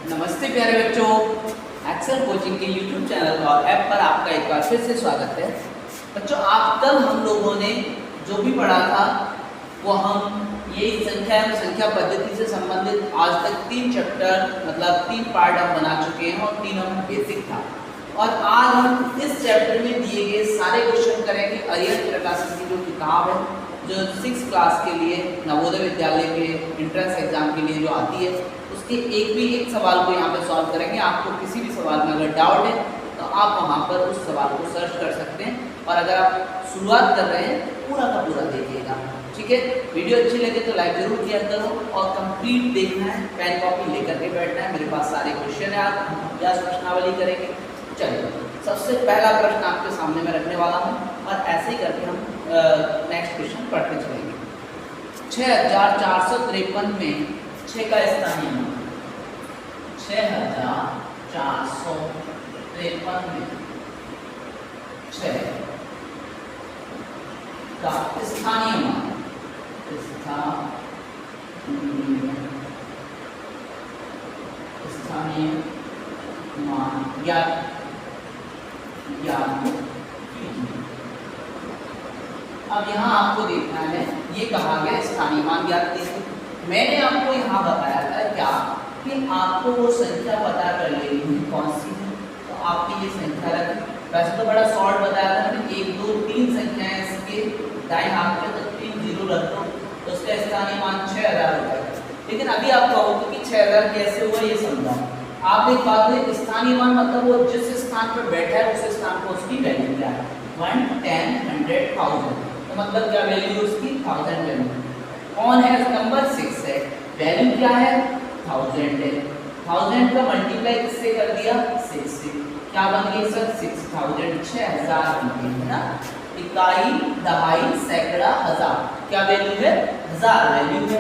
नमस्ते प्यारे बच्चों, एक्सेल कोचिंग के YouTube चैनल और ऐप पर आपका एक बार फिर से स्वागत है। बच्चों, आप कल हम लोगों ने जो भी पढ़ा था वो हम यही संख्या पद्धति से संबंधित आज तक 3 चैप्टर मतलब 3 पार्ट हम बना चुके हैं और 3 हम बेसिक था। और आज हम इस चैप्टर में दिए गए सारे क्वेश्चन करेंगे। अरिहंत प्रकाशन की जो किताब है, जो 6 क्लास के लिए नवोदय विद्यालय के एंट्रेंस एग्जाम के लिए जो आती है, उसके एक सवाल को यहाँ पे सॉल्व करेंगे। आपको किसी भी सवाल में अगर डाउट है तो आप वहाँ पर उस सवाल को सर्च कर सकते हैं। और अगर आप शुरुआत कर रहे हैं पूरा का पूरा देखिएगा, ठीक है। वीडियो अच्छी लगे तो लाइक जरूर किया करो और कंप्लीट देखना है, पेन कॉपी लेकर के बैठना है। मेरे पास सारे क्वेश्चन है, आप या प्रश्नावली करेंगे। चलिए, सबसे पहला प्रश्न आपके सामने मैं रखने वाला हूँ और ऐसे ही करके हम नेक्स्ट क्वेश्चन पढ़ते चलेंगे। 6453 में 6 का स्थानीय मान, 6453 में 6 का स्थानीय मान, स्थानीय मान ज्ञात कीजिए। अब यहाँ आपको देखना है, ये कहा गया स्थानीय मान ज्ञात कीजिए। मैंने आपको यहाँ बताया था क्या कि आपको वो संख्या पता कर लेनी है कौन सी है, तो आपने ये संख्या रखी। वैसे तो बड़ा शॉर्ट बताया था मैंने, 1 2 3 संख्याएं इसके दाएं हाथ पे, तो 3 जीरो रख दो तो उसका स्थानीय मान 6000 हो जाएगा। लेकिन अभी आप कहोगे कि 6000 कैसे हुआ, ये समझा। आप एक बात है, स्थानीय मान मतलब वो जिस स्थान पर बैठा है उस स्थान पर उसकी वैल्यू क्या है। 1 10 100 1000, तो मतलब क्या वैल्यू उसकी 1000 वैल्यू। कौन है नंबर 6 है, वैल्यू क्या है 1000 है। 1000 का मल्टीप्लाई किससे कर दिया 6 से, क्या बन गई सर 6000, 6000 बन गई है ना। इकाई, दहाई, सैकड़ा, हजार, क्या वैल्यू है 1000 वैल्यू है।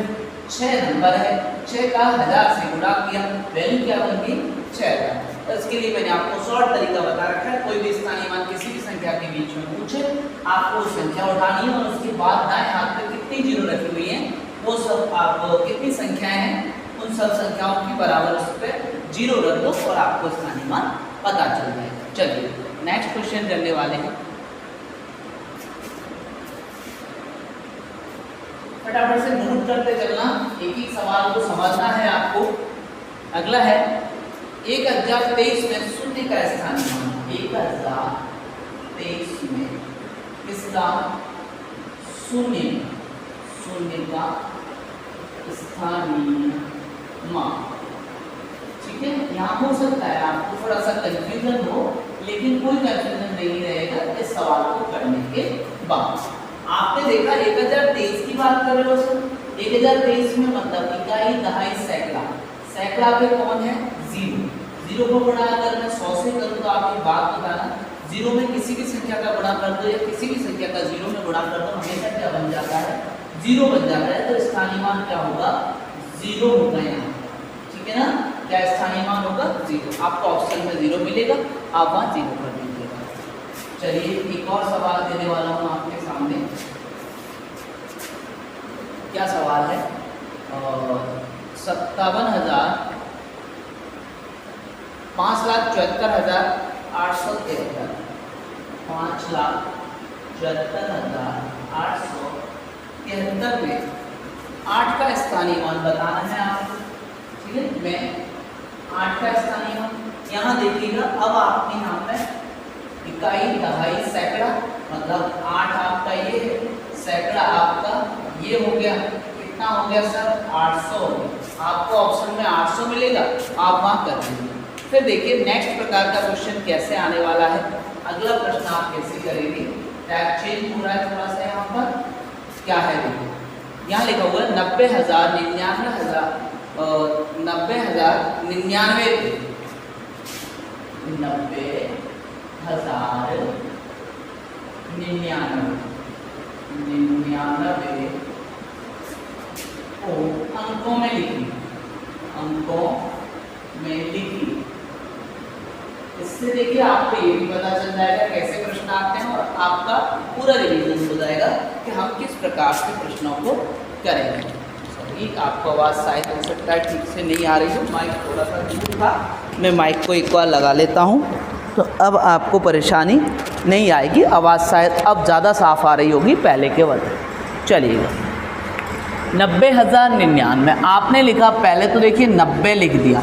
6 नंबर है, 6 का 1000 से गुणा किया, वैल्यू क्या बन गई 6000। तो इसके लिए मैंने आपको शॉर्ट तरीका बता रखा है। कोई भी स्थानीय मान किसी भी संख्या के बीच में पूछे, आपको संख्या उठानी है और उसके बाद दाएं हाथ पे कितनी जीरो रखी हुई है वो सब आप कितनी संख्याएं हैं उन सब संख्याओं की बराबर उस पर जीरो रख दो और आपको स्थानीय मान पता चल जाएगा। चलिए नेक्स्ट क्वेश्चन करने वाले हैं। फटाफट से नोट करते चलना, एक एक सवाल को समझना है आपको। अगला है 1023 में शून्य का स्थानीय मान। 1023 में इसका शून्य का स्थानीय मान, ठीक है। यहाँ हो सकता है आपको थोड़ा सा कंफ्यूजन हो, लेकिन कोई कंफ्यूजन नहीं रहेगा इस सवाल को करने के बाद। आपने देखा 1023 की बात कर रहे हो सर, 1023 में मतलब इकाई, दहाई, सैकड़ा। सैकड़ा पे कौन है 0, 0 को गुणा अगर मैं 100 से करूँ तो आप एक बात बताना, 0 में किसी भी संख्या का गुणा कर दो या किसी भी संख्या का 0 में गुणा कर दो, हमेशा क्या बन जाता है 0 बन जाता है। तो स्थानीय मान क्या होगा 0 होगा यहाँ, ठीक है ना। क्या स्थानीय मान होगा 0, आपको ऑप्शन में 0 मिलेगा, आप वहाँ 0 कर दीजिएगा। चलिए एक और सवाल देने वाला हूँ आपके सामने। क्या सवाल है 57,000 5,74,873, 5,74,873 में 8 का स्थानीय मान बताना है आपको, ठीक है। मैं 8 का स्थानीय मान यहाँ देखिएगा। अब आपके यहाँ पे इकाई, दहाई, सैकड़ा, मतलब 8 आपका ये है, सैकड़ा आपका ये हो गया, कितना हो गया सर 800। आपको ऑप्शन में 800 मिलेगा, आप वहाँ कर दीजिए। फिर देखिए नेक्स्ट प्रकार का क्वेश्चन कैसे आने वाला है। अगला प्रश्न आप कैसे करेंगे, टैग चेंज हो रहा है थोड़ा सा। यहाँ पर क्या है देखिए, यहाँ लिखा हुआ है 90,099 को अंकों में लिखी, इससे देखिए आपको ये भी पता चल जाएगा कैसे प्रश्न आते हैं और आपका पूरा रिवीजन हो जाएगा कि हम किस प्रकार से प्रश्नों को करेंगे। होगी। आपको आवाज़ शायद हो सकता है ठीक से नहीं आ रही हो, माइक थोड़ा सा दूर था। मैं माइक को एक बार लगा लेता हूँ तो अब आपको परेशानी नहीं आएगी, आवाज़ शायद अब ज़्यादा साफ़ आ रही होगी पहले के वक्त। चलिएगा 90,099 आपने लिखा, पहले तो देखिए 90 लिख दिया,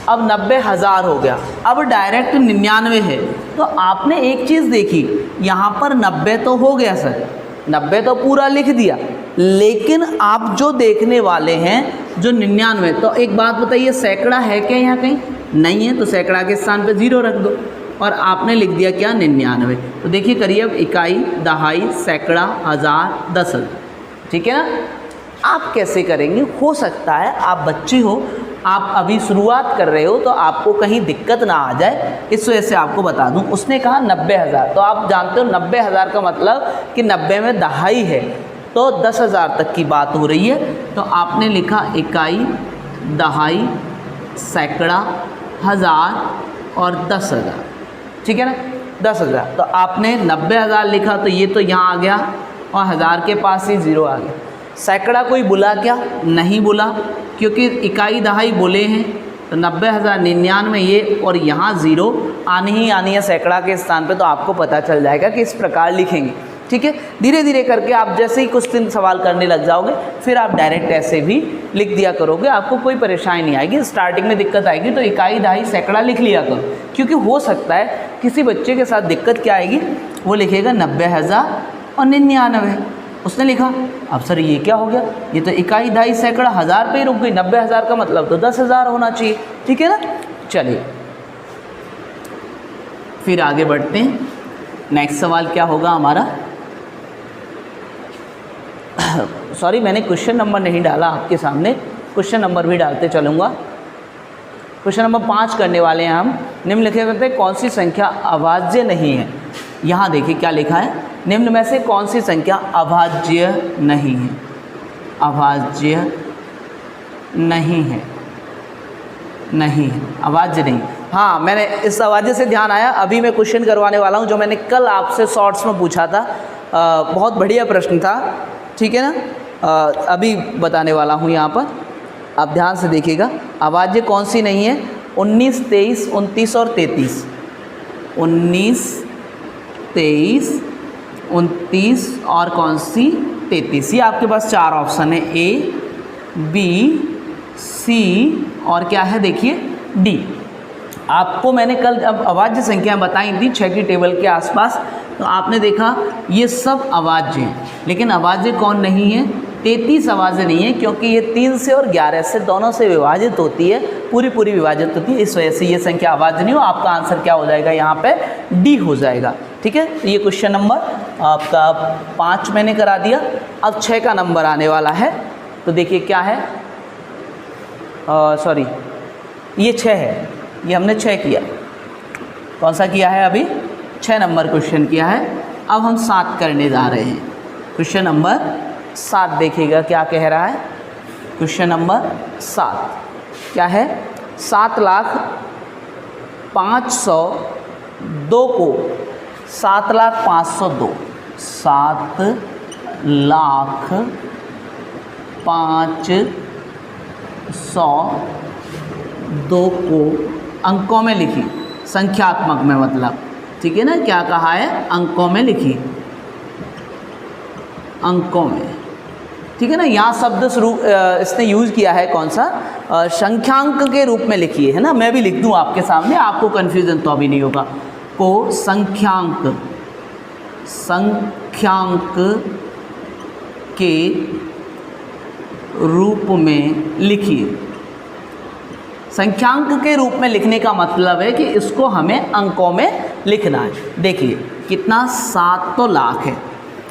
अब 90,000 हो गया, अब डायरेक्ट 99 है। तो आपने एक चीज़ देखी, यहाँ पर 90 तो हो गया सर, 90 तो पूरा लिख दिया, लेकिन आप जो देखने वाले हैं जो 99, तो एक बात बताइए सैकड़ा है क्या यहाँ कहीं? नहीं है, तो सैकड़ा के स्थान पे 0 रख दो और आपने लिख दिया क्या 99। तो देखिए करिए अब इकाई, दहाई, सैकड़ा, हज़ार, 10,000, ठीक है ना। आप कैसे करेंगे? हो सकता है आप बच्चे हो, आप अभी शुरुआत कर रहे हो, तो आपको कहीं दिक्कत ना आ जाए, इस वजह से आपको बता दूं। उसने कहा 90,000, तो आप जानते हो 90,000 का मतलब कि 90 में दहाई है, तो 10,000 तक की बात हो रही है। तो आपने लिखा इकाई, दहाई, सैकड़ा, हज़ार और 10,000, ठीक है ना। 10,000, तो आपने 90,000 लिखा, तो ये तो यहाँ आ गया और हज़ार के पास ही 0 आ गया। सैकड़ा कोई बुला क्या? नहीं बुला, क्योंकि इकाई दहाई बोले हैं, तो 90,099 ये और यहाँ 0 आनी ही आनी है सैकड़ा के स्थान पे, तो आपको पता चल जाएगा कि इस प्रकार लिखेंगे, ठीक है। धीरे धीरे करके आप जैसे ही कुछ दिन सवाल करने लग जाओगे, फिर आप डायरेक्ट ऐसे भी लिख दिया करोगे, आपको कोई परेशानी नहीं आएगी। स्टार्टिंग में दिक्कत आएगी तो इकाई, दहाई, सैकड़ा लिख लिया करो, क्योंकि हो सकता है किसी बच्चे के साथ दिक्कत क्या आएगी, वो लिखेगा 90,099, उसने लिखा अब सर ये क्या हो गया, ये तो इकाई, दहाई, सैकड़ा, हज़ार पे ही रुक गई, 90,000 का मतलब तो 10,000 होना चाहिए, ठीक है ना। चलिए फिर आगे बढ़ते हैं। नेक्स्ट सवाल क्या होगा हमारा? सॉरी, मैंने क्वेश्चन नंबर नहीं डाला आपके सामने, क्वेश्चन नंबर भी डालते चलूँगा। क्वेश्चन नंबर 5 करने वाले हैं हम। निम्नलिखित में से कौन सी संख्या अभाज्य नहीं है? यहाँ देखिए क्या लिखा है, निम्न में से कौन सी संख्या अभाज्य नहीं है? अभाज्य नहीं है, नहीं है, अभाज्य नहीं। हाँ, मैंने इस अभाज्य से ध्यान आया, अभी मैं क्वेश्चन करवाने वाला हूँ जो मैंने कल आपसे शॉर्ट्स में पूछा था। बहुत बढ़िया प्रश्न था, ठीक है ना। अभी बताने वाला हूँ यहाँ पर, आप ध्यान से देखिएगा। अभाज्य कौन सी नहीं है? 19, 23, 29 और 33। 19, 23, 29 और कौन सी? 33। ये आपके पास 4 ऑप्शन है, ए, बी, सी और क्या है देखिए डी। आपको मैंने कल अब अभाज्य संख्याएं बताई थी 6 की टेबल के आसपास, तो आपने देखा ये सब अभाज्य हैं, लेकिन अभाज्य कौन नहीं है? 33 अभाज्य नहीं है, क्योंकि ये 3 से और 11 से दोनों से विभाजित होती है, पूरी विभाजित होती है, इस वजह से ये संख्या अभाज्य नहीं हो। आपका आंसर क्या हो जाएगा यहाँ पे? डी हो जाएगा, ठीक है। तो ये क्वेश्चन नंबर आपका 5 मैंने करा दिया। अब 6 का नंबर आने वाला है, तो देखिए क्या है, सॉरी ये 6 है, ये हमने 6 किया। कौन सा किया है? अभी 6 नंबर क्वेश्चन किया है। अब हम 7 करने जा रहे हैं। क्वेश्चन नंबर 7 देखिएगा क्या कह रहा है। क्वेश्चन नंबर 7 क्या है? 7,05,102 को 7,05,102, 7,05,102 को अंकों में लिखी, संख्यात्मक में मतलब, ठीक है ना। क्या कहा है? अंकों में लिखी, अंकों में, ठीक है ना। यहाँ शब्द इसने यूज़ किया है कौन सा? संख्यांक के रूप में लिखिए, है ना। मैं भी लिख दूँ आपके सामने, आपको कन्फ्यूज़न तो अभी नहीं होगा। को संख्यांक के रूप में लिखिए। संख्यांक के रूप में लिखने का मतलब है कि इसको हमें अंकों में लिखना है। देखिए कितना, 7 तो लाख है।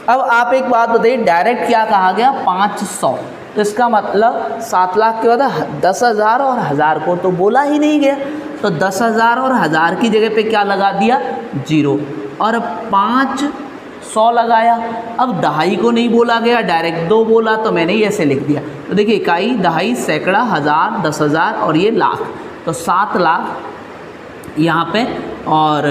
अब आप एक बात बताइए, डायरेक्ट क्या कहा गया? 500, तो इसका मतलब 7 लाख के बाद 10,000 और 1,000 को तो बोला ही नहीं गया, तो 10,000 और 1,000 की जगह पे क्या लगा दिया? 0, और 500 लगाया। अब दहाई को नहीं बोला गया, डायरेक्ट 2 बोला, तो मैंने ये ऐसे लिख दिया। तो देखिए इकाई, दहाई, सैकड़ा, हज़ार, 10,000 और ये लाख, तो 7 लाख यहाँ पे, और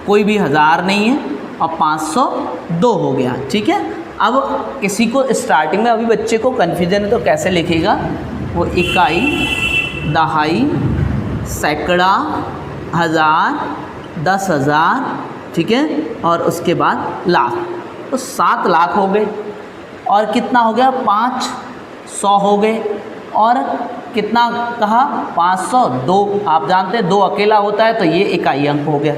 कोई भी 1,000 नहीं है, और 502 हो गया, ठीक है। अब किसी को स्टार्टिंग में अभी बच्चे को कन्फ्यूजन है तो कैसे लिखेगा, वो इकाई, दहाई, सैकड़ा, हज़ार, 10,000, ठीक है, और उसके बाद लाख। तो 7 लाख हो गए, और कितना हो गया 500 हो गए, और कितना कहा 500, 2 आप जानते हैं 2 अकेला होता है तो ये इकाई अंक हो गया।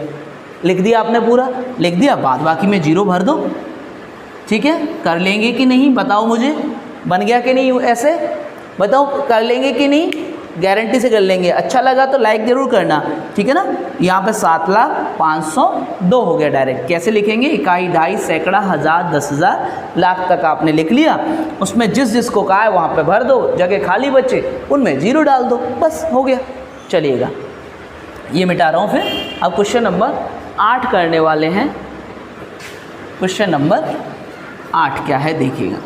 लिख दिया आपने, पूरा लिख दिया, बाद बाकी में 0 भर दो। ठीक है, कर लेंगे कि नहीं बताओ मुझे, बन गया कि नहीं, ऐसे बताओ कर लेंगे कि नहीं, गारंटी से कर लेंगे। अच्छा लगा तो लाइक ज़रूर करना, ठीक है ना। यहाँ पे 7,502 हो गया डायरेक्ट। कैसे लिखेंगे, इकाई, ढाई, सैकड़ा, हज़ार, 10,000, लाख तक आपने लिख लिया। उसमें जिस जिसको कहा है वहाँ पे भर दो, जगह खाली बचे उनमें 0 डाल दो, बस हो गया। चलिएगा, ये मिटा रहा हूँ फिर। अब क्वेश्चन नंबर 8 करने वाले हैं। क्वेश्चन नंबर 8 क्या है देखिएगा।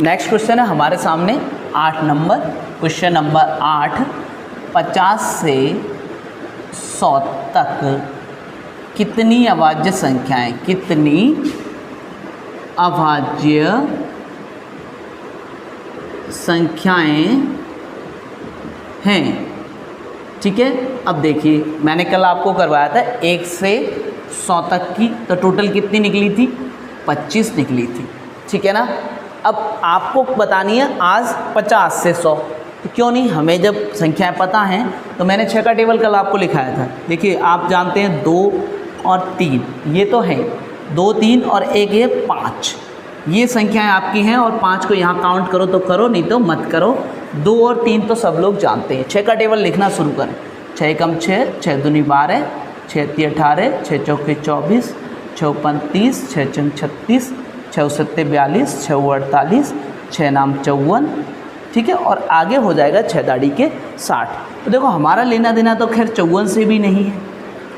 नेक्स्ट क्वेश्चन है हमारे सामने 8 नंबर। क्वेश्चन नंबर 8, 50 से 100 तक कितनी अभाज्य संख्याएं, कितनी अभाज्य संख्याएं हैं। ठीक है, अब देखिए मैंने कल आपको करवाया था 1 से 100 तक की, तो टोटल कितनी निकली थी, 25 निकली थी। ठीक है ना। अब आपको बतानी है आज 50 से 100, तो क्यों नहीं, हमें जब संख्याएं पता हैं तो मैंने 6 का टेबल कल आपको लिखाया था। देखिए आप जानते हैं 2 और 3 ये तो है, 2, 3 और 1 है 5, ये संख्याएं आपकी हैं, और 5 को यहाँ काउंट करो तो करो, नहीं तो मत करो। 2 और 3 तो सब लोग जानते हैं। 6 का टेबल लिखना शुरू करें। 6 एकम 6, 6 दूनी 12, 6 ती 18, 6 चौके 24, 6 पंच 30, 6 चंग 36, 6 सत्ते 42, 6 48, 6 नाम 54। ठीक है, और आगे हो जाएगा 6 दाढ़ी के 60। तो देखो हमारा लेना देना तो खैर 54 से भी नहीं है,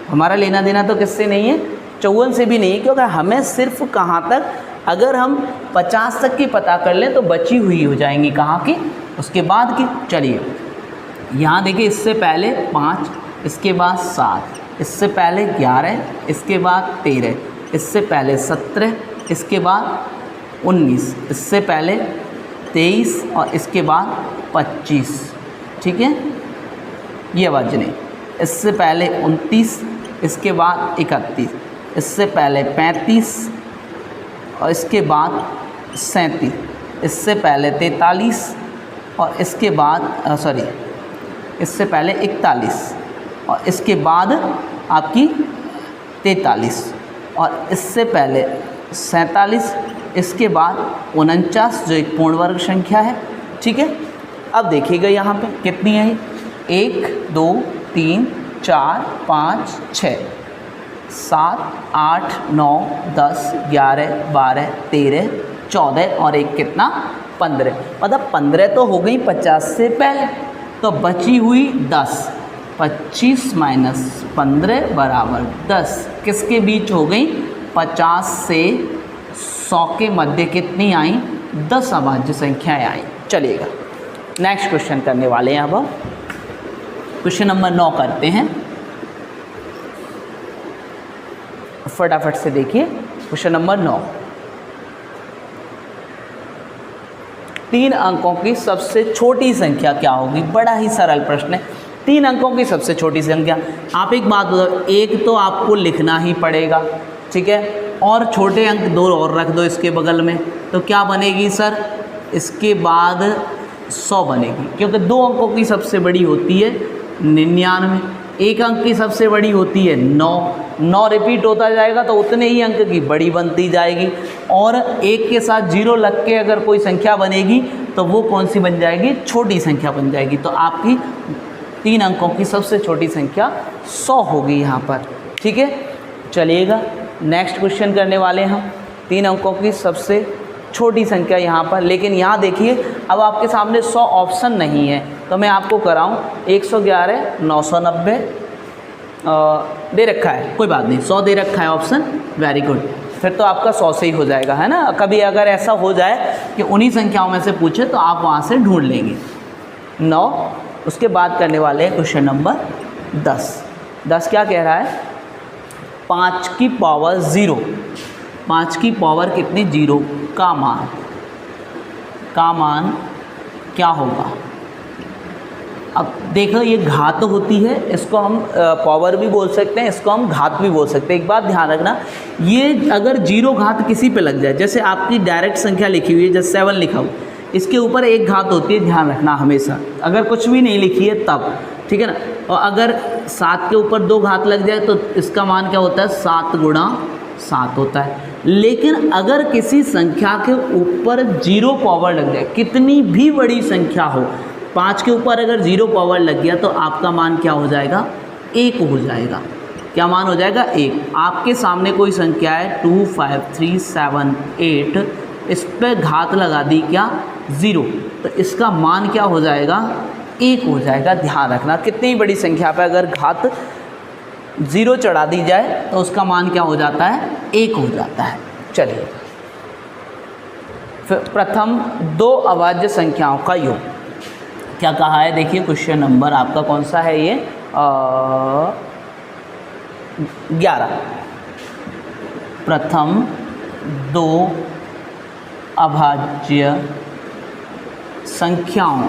हमारा लेना देना तो किससे नहीं है, 54 से भी नहीं है, क्योंकि हमें सिर्फ कहाँ तक, अगर हम 50 तक की पता कर लें तो बची हुई हो जाएंगी कहाँ की, उसके बाद की। चलिए यहाँ देखिए, इससे पहले 5, इसके बाद 7, इससे पहले 11, इसके बाद 13, इससे पहले 17, इसके बाद 19, इससे पहले 23 और इसके बाद 25। ठीक है, ये आवाज़ नहीं। इससे पहले 29, इसके बाद 31, इससे पहले 35 और इसके बाद 37, इससे पहले 43 और इसके बाद इससे पहले 41 और इसके बाद आपकी 43 और इससे पहले 47, इसके बाद 49 जो एक पूर्ण वर्ग संख्या है। ठीक है, अब देखिएगा यहाँ पे कितनी है, 1 2 3 4 5 6 7 8 9 10 11 12 13 14 और एक कितना 15, मतलब 15 तो हो गई 50 से पहले, तो बची हुई 10। 25 माइनस 15 बराबर 10 किसके बीच हो गई, 50 से 100 के मध्य कितनी आई, 10 अभाज्य संख्याएं आई। चलिएगा नेक्स्ट क्वेश्चन करने वाले हैं। अब क्वेश्चन नंबर 9 करते हैं, फटाफट से देखिए। क्वेश्चन नंबर 9, 3 अंकों की सबसे छोटी संख्या क्या होगी। बड़ा ही सरल प्रश्न है, 3 अंकों की सबसे छोटी संख्या। आप एक बात बताओ, एक तो आपको लिखना ही पड़ेगा, ठीक है, और छोटे अंक 2 और रख दो इसके बगल में, तो क्या बनेगी सर, इसके बाद 100 बनेगी, क्योंकि 2 अंकों की सबसे बड़ी होती है 99, 1 अंक की सबसे बड़ी होती है 9 रिपीट होता जाएगा तो उतने ही अंक की बड़ी बनती जाएगी, और 1 के साथ 0 लग के अगर कोई संख्या बनेगी तो वो कौन सी बन जाएगी, छोटी संख्या बन जाएगी। तो आपकी 3 अंकों की सबसे छोटी संख्या 100 होगी यहाँ पर। ठीक है, चलिएगा नेक्स्ट क्वेश्चन करने वाले हैं हम। 3 अंकों की सबसे छोटी संख्या यहाँ पर, लेकिन यहाँ देखिए अब आपके सामने 100 ऑप्शन नहीं है, तो मैं आपको कराऊँ 111 990 दे रखा है, कोई बात नहीं, 100 दे रखा है ऑप्शन, वेरी गुड, फिर तो आपका 100 से ही हो जाएगा, है ना। कभी अगर ऐसा हो जाए कि उन्हीं संख्याओं में से पूछे तो आप वहाँ से ढूंढ लेंगे। 9, उसके बाद करने वाले हैं क्वेश्चन नंबर 10। 10 क्या कह रहा है, 5 की पावर 0, 5 की पावर कितनी 0 का मान क्या होगा। अब देखो ये घात होती है, इसको हम पावर भी बोल सकते हैं, इसको हम घात भी बोल सकते हैं। एक बात ध्यान रखना, ये अगर 0 घात किसी पे लग जाए, जैसे आपकी डायरेक्ट संख्या लिखी हुई है, जैसे 7 लिखा हुआ, इसके ऊपर 1 घात होती है, ध्यान रखना हमेशा, अगर कुछ भी नहीं लिखी है तब, ठीक है ना। और अगर 7 के ऊपर 2 घात लग जाए तो इसका मान क्या होता है, 7 गुणा 7 होता है। लेकिन अगर किसी संख्या के ऊपर 0 पावर लग जाए, कितनी भी बड़ी संख्या हो, 5 के ऊपर अगर 0 पावर लग गया तो आपका मान क्या हो जाएगा, 1 हो जाएगा। क्या मान हो जाएगा, 1। आपके सामने कोई संख्या है 2 5 3 7 8, इस पर घात लगा दी क्या, 0, तो इसका मान क्या हो जाएगा, 1 हो जाएगा। ध्यान रखना, कितनी बड़ी संख्या पर अगर घात 0 चढ़ा दी जाए तो उसका मान क्या हो जाता है, 1 हो जाता है। चलिए, फिर प्रथम 2 अभाज्य संख्याओं का योग क्या कहा है, देखिए क्वेश्चन नंबर आपका कौन सा है, ये 11। प्रथम 2 अभाज्य संख्याओं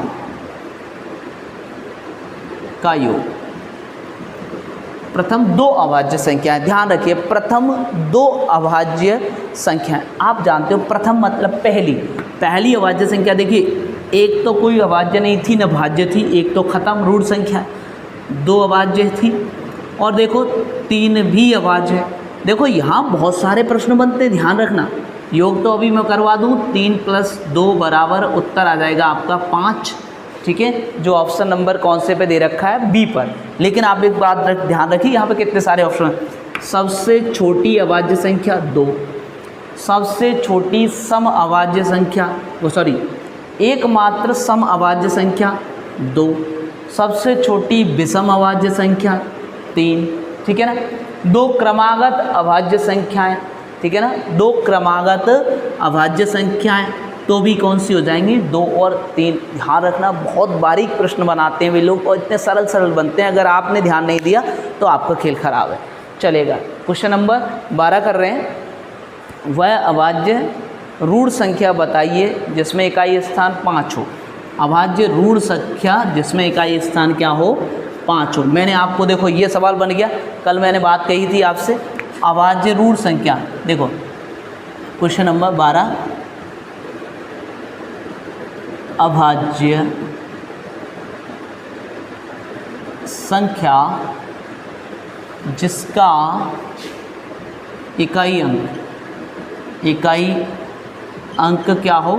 का योग। प्रथम 2 अभाज्य संख्याएं, ध्यान रखिए, प्रथम 2 अभाज्य संख्याएं। आप जानते हो प्रथम मतलब पहली अभाज्य संख्या, देखिए एक तो कोई अभाज्य नहीं थी, न भाज्य थी, एक तो खत्म रूढ़ संख्या, 2 अभाज्य थी, और देखो 3 भी अभाज्य है। देखो यहाँ बहुत सारे प्रश्न बनते हैं, ध्यान रखना। योग तो अभी मैं करवा दूँ, 3 + 2 बराबर उत्तर आ जाएगा आपका 5, ठीक है, जो ऑप्शन नंबर कौन से पे दे रखा है, बी पर। लेकिन आप एक बात ध्यान रखिए, यहाँ पे कितने सारे ऑप्शन हैं। सबसे छोटी अभाज्य संख्या 2, सबसे छोटी सम अभाज्य संख्या, एकमात्र सम अभाज्य संख्या 2, सबसे छोटी विषम अभाज्य संख्या 3, ठीक है ना। 2 क्रमागत अभाज्य संख्याएं, ठीक है ना, 2 क्रमागत अभाज्य संख्याएं तो भी कौन सी हो जाएंगी, 2 और 3। ध्यान रखना, बहुत बारीक प्रश्न बनाते हैं वे लोग और इतने सरल बनते हैं, अगर आपने ध्यान नहीं दिया तो आपका खेल खराब है। चलेगा, क्वेश्चन नंबर 12 कर रहे हैं। वह अभाज्य रूढ़ संख्या बताइए जिसमें इकाई स्थान 5 हो। अभाज्य रूढ़ संख्या जिसमें इकाई स्थान क्या हो, 5 हो। मैंने आपको, देखो ये सवाल बन गया, कल मैंने बात कही थी आपसे, अभाज्य रूढ़ संख्या। देखो क्वेश्चन नंबर 12, अभाज्य संख्या जिसका इकाई अंक क्या हो,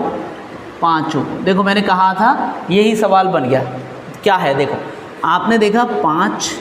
5 हो। देखो मैंने कहा था यही सवाल बन गया, क्या है, देखो आपने देखा 5,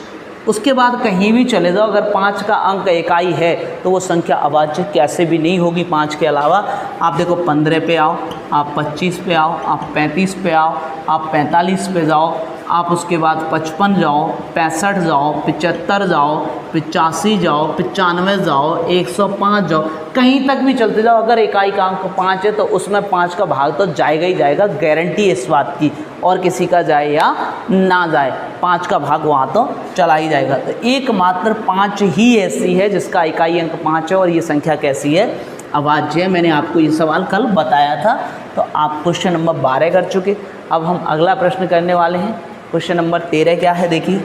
उसके बाद कहीं भी चले जाओ, अगर 5 का अंक इकाई है तो वो संख्या अभाज्य कैसे भी नहीं होगी 5 के अलावा। आप देखो 15 पे आओ, आप 25 पे आओ, आप 35 पे आओ, आप 45 पे जाओ, आप उसके बाद 55 जाओ, 65 जाओ, 75 जाओ, 85 जाओ, 95 जाओ, 105 जाओ, कहीं तक भी चलते जाओ। अगर इकाई का अंक 5 है तो उसमें 5 का भाग तो जाएगा ही जाएगा, गारंटी इस बात की, और किसी का जाए या ना जाए 5 का भाग वहाँ तो चला ही जाएगा। तो एकमात्र 5 ही ऐसी है जिसका इकाई अंक 5 है, और ये संख्या कैसी है, अभाज्य है। मैंने आपको ये सवाल कल बताया था। तो आप क्वेश्चन नंबर 12 कर चुके। अब हम अगला प्रश्न करने वाले हैं। क्वेश्चन नंबर 13 क्या है, देखिए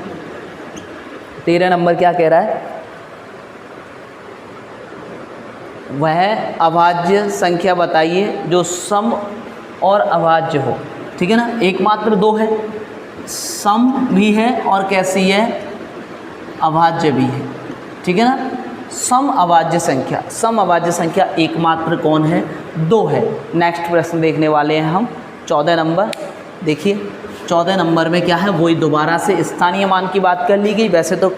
13 नंबर क्या कह रहा है, वह अभाज्य संख्या बताइए जो सम और अभाज्य हो। ठीक है ना, एकमात्र 2 है, सम भी है और कैसी है, अभाज्य भी है। ठीक है ना, सम अभाज्य संख्या, सम अभाज्य संख्या एकमात्र कौन है, 2 है। नेक्स्ट प्रश्न देखने वाले हैं हम 14 नंबर। देखिए 14 नंबर में क्या है, वही दोबारा से स्थानीय मान की बात कर ली गई। वैसे तो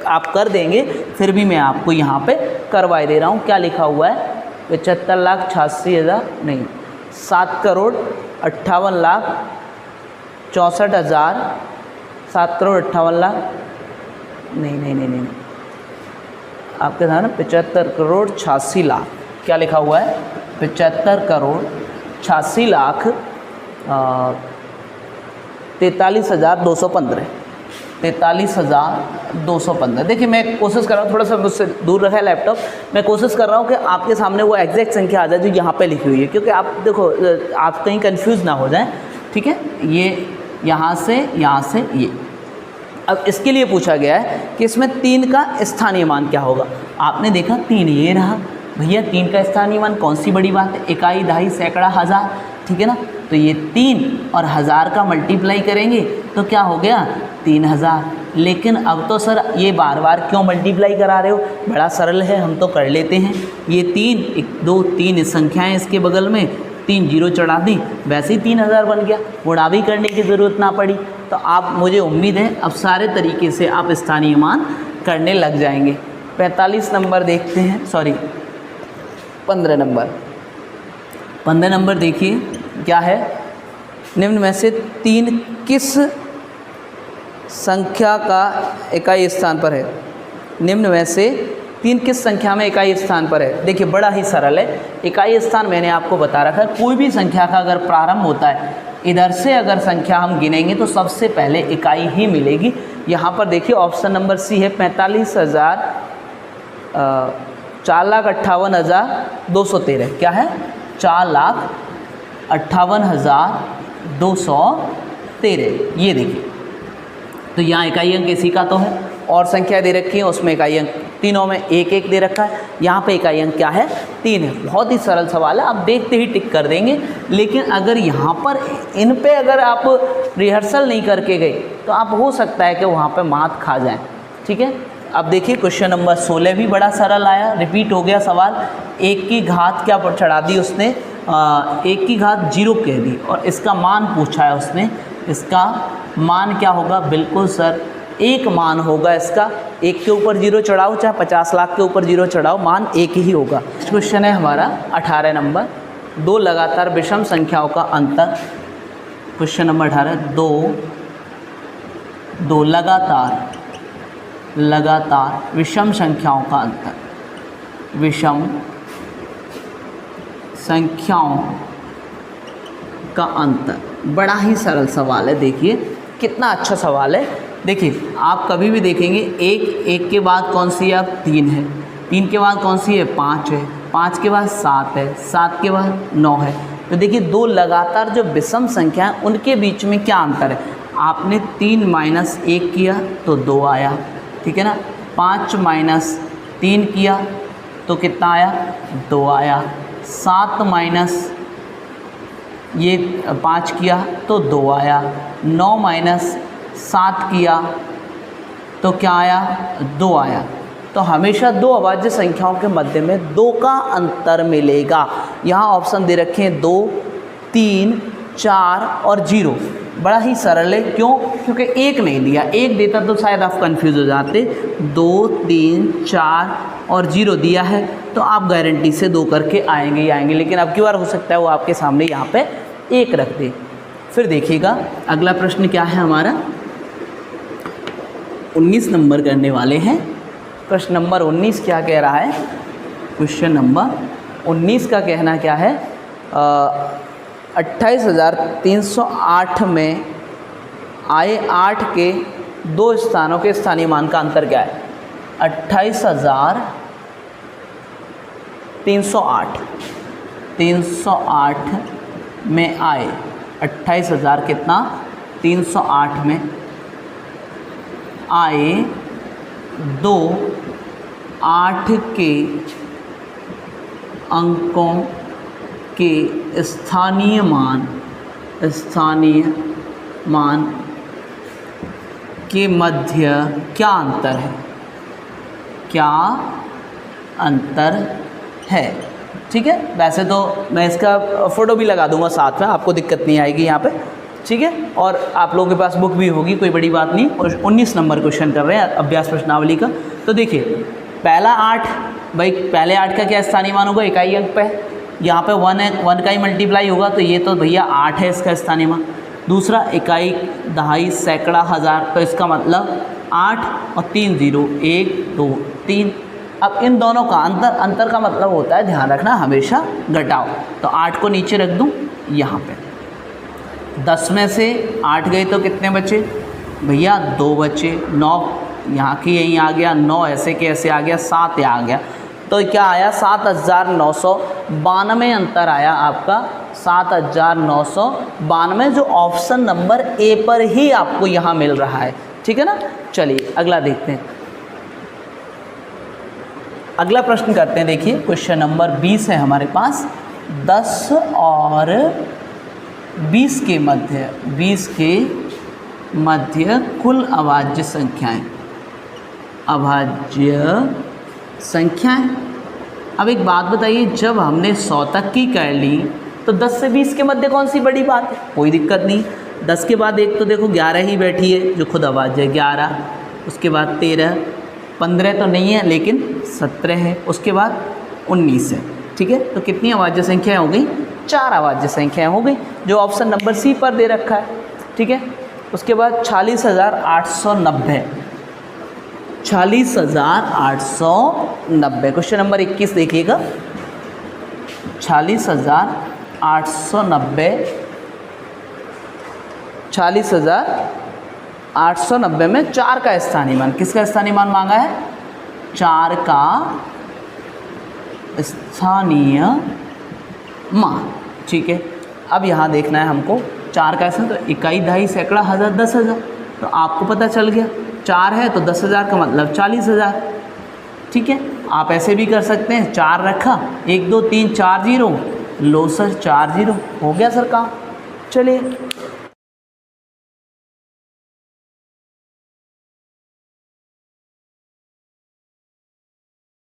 आप कर देंगे, फिर भी मैं आपको यहाँ पे करवा दे रहा हूँ। क्या लिखा हुआ है, 75,86,000 नहीं, 7,58,64,000, 7,58,00,000 नहीं, आपके था ना 75,86,00,000। क्या लिखा हुआ है, 75,86,43,215। 43,215। देखिए मैं कोशिश कर रहा हूँ, थोड़ा सा मुझसे दूर रखा है लैपटॉप, मैं कोशिश कर रहा हूँ कि आपके सामने वो एग्जैक्ट संख्या आ जाए जो यहाँ पे लिखी हुई है, क्योंकि आप देखो आप कहीं कंफ्यूज ना हो जाएं, ठीक है। ये यहाँ से ये, अब इसके लिए पूछा गया है कि इसमें 3 का स्थानीय मान क्या होगा। आपने देखा 3 ये रहा, भैया 3 का स्थानीय मान कौन सी बड़ी बात है, इकाई, दहाई, सैकड़ा, हज़ार, ठीक है ना। तो ये 3 और 1000 का मल्टीप्लाई करेंगे तो क्या हो गया 3000। लेकिन अब तो सर ये बार बार क्यों मल्टीप्लाई करा रहे हो, बड़ा सरल है, हम तो कर लेते हैं। ये 3 1 2 3 संख्याएं इसके बगल में 3 जीरो चढ़ा दी, वैसे ही 3000 बन गया, गुणा भी करने की ज़रूरत ना पड़ी। तो आप, मुझे उम्मीद है अब सारे तरीके से आप स्थानीय मान करने लग जाएंगे। 45 नंबर देखते हैं, सॉरी 15 नंबर। 15 नंबर देखिए क्या है, निम्न में से 3 किस संख्या का इकाई स्थान पर है। निम्न में से 3 किस संख्या में इकाई स्थान पर है। देखिए बड़ा ही सरल है, इकाई स्थान मैंने आपको बता रखा है। कोई भी संख्या का अगर प्रारंभ होता है, इधर से अगर संख्या हम गिनेंगे तो सबसे पहले इकाई ही मिलेगी। यहाँ पर देखिए ऑप्शन नंबर सी है 4,58,213। क्या है 4,58,213, ये देखिए। तो यहाँ इकाई अंक इसी का तो है, और संख्या दे रखी है उसमें इकाई अंक तीनों में 1-1 दे रखा है, यहाँ पे इकाई अंक क्या है 3 है। बहुत ही सरल सवाल है, आप देखते ही टिक कर देंगे। लेकिन अगर यहाँ पर इन पे अगर आप रिहर्सल नहीं करके गए तो आप हो सकता है कि वहाँ पे मात खा जाएं, ठीक है। अब देखिए क्वेश्चन नंबर 16 भी बड़ा सरल आया, रिपीट हो गया सवाल। 1 की घात क्या चढ़ा दी उसने, 1 की घात 0 कह दी, और इसका मान पूछा है उसने। इसका मान क्या होगा, बिल्कुल सर 1 मान होगा इसका। 1 के ऊपर 0 चढ़ाओ, चाहे 50 लाख के ऊपर 0 चढ़ाओ, मान 1 ही होगा। क्वेश्चन है हमारा 18 नंबर, 2 लगातार विषम संख्याओं का अंतर। क्वेश्चन नंबर 18, 2 लगातार विषम संख्याओं का अंतर। विषम संख्याओं का अंतर, बड़ा ही सरल सवाल है। देखिए कितना अच्छा सवाल है। देखिए आप कभी भी देखेंगे 1 के बाद कौन सी है, अब 3 है, 3 के बाद कौन सी है 5 है, 5 के बाद 7 है, 7 के बाद 9 है। तो देखिए 2 लगातार जो विषम संख्या है उनके बीच में क्या अंतर है। आपने 3 माइनस 1 किया तो 2 आया, ठीक है ना। 5 माइनस 3 किया तो कितना आया 2 आया। 7 माइनस ये 5 किया तो 2 आया। 9 माइनस 7 किया तो क्या आया 2 आया। तो हमेशा 2 अभाज्य संख्याओं के मध्य में 2 का अंतर मिलेगा। यहाँ ऑप्शन दे रखे हैं 2, 3, 4 और 0। बड़ा ही सरल है, क्यों, क्योंकि 1 नहीं दिया, 1 देता तो शायद आप कंफ्यूज हो जाते। 2, 3, 4 और 0 दिया है तो आप गारंटी से 2 करके आएंगे ही आएंगे। लेकिन अब की बार हो सकता है वो आपके सामने यहाँ पे 1 रख दे। फिर देखिएगा अगला प्रश्न क्या है हमारा, 19 नंबर करने वाले हैं। प्रश्न नंबर 19 क्या कह रहा है, क्वेश्चन नंबर 19 का कहना क्या है, 28,308 में आए 8 के 2 स्थानों के स्थानीय मान का अंतर क्या है। 28,308 में आए 28,000 कितना 308 में आए 2 8 के अंकों के स्थानीय मान के मध्य क्या अंतर है, क्या अंतर है। ठीक है, वैसे तो मैं इसका फ़ोटो भी लगा दूंगा साथ में, आपको दिक्कत नहीं आएगी यहाँ पे। ठीक है, और आप लोगों के पास बुक भी होगी, कोई बड़ी बात नहीं। और 19 नंबर क्वेश्चन कर रहे हैं अभ्यास प्रश्नावली का। तो देखिए पहला 8, भाई पहले 8 का क्या स्थानीय मान होगा, इकाई अंक पे, यहाँ पे 1 है, 1 का ही मल्टीप्लाई होगा, तो ये तो भैया 8 है इसका स्थानीय मान। दूसरा इकाई, दहाई, सैकड़ा, हज़ार, तो इसका मतलब 8 और 3 0, 1 2 3। अब इन दोनों का अंतर का मतलब होता है, ध्यान रखना, हमेशा घटाओ। तो 8 को नीचे रख दूँ यहाँ पे, 10 में से 8 गए तो कितने बचे भैया 2 बचे, 9 यहाँ की यहीं आ गया, 9 ऐसे के ऐसे आ गया, 7 यहाँ आ गया, तो क्या आया 7992 अंतर आया आपका 7992, जो ऑप्शन नंबर ए पर ही आपको यहाँ मिल रहा है। ठीक है ना। चलिए अगला देखते हैं, अगला प्रश्न करते हैं। देखिए क्वेश्चन नंबर 20 है हमारे पास। 10 और 20 के मध्य कुल अभाज्य संख्याएं, अब एक बात बताइए, जब हमने 100 तक की कर ली तो 10 से 20 के मध्य कौन सी बड़ी बात है, कोई दिक्कत नहीं। 10 के बाद एक तो देखो 11 ही बैठी है जो खुद अभाज्य है, 11, उसके बाद 13, 15 तो नहीं है लेकिन 17 है, उसके बाद 19 है। ठीक है, तो कितनी अभाज्य संख्याएं हो गई, 4 अभाज्य संख्याएं हो गई, जो ऑप्शन नंबर सी पर दे रखा है। ठीक है, उसके बाद 40,890, 40,890। क्वेश्चन नंबर 21 देखिएगा, 40,890, 40,890 में 4 का स्थानीय मान, किसका स्थानीय मान मांगा है, 4 का स्थानीय मान। ठीक है, अब यहाँ देखना है हमको 4 का स्थान, तो इकाई, दहाई, सैकड़ा, हज़ार, 10,000, तो आपको पता चल गया 4 है तो 10,000 का मतलब 40,000। ठीक है, आप ऐसे भी कर सकते हैं, 4 रखा, 1 2 3 4 0, लो सर 4 0, हो गया सर काम। चलिए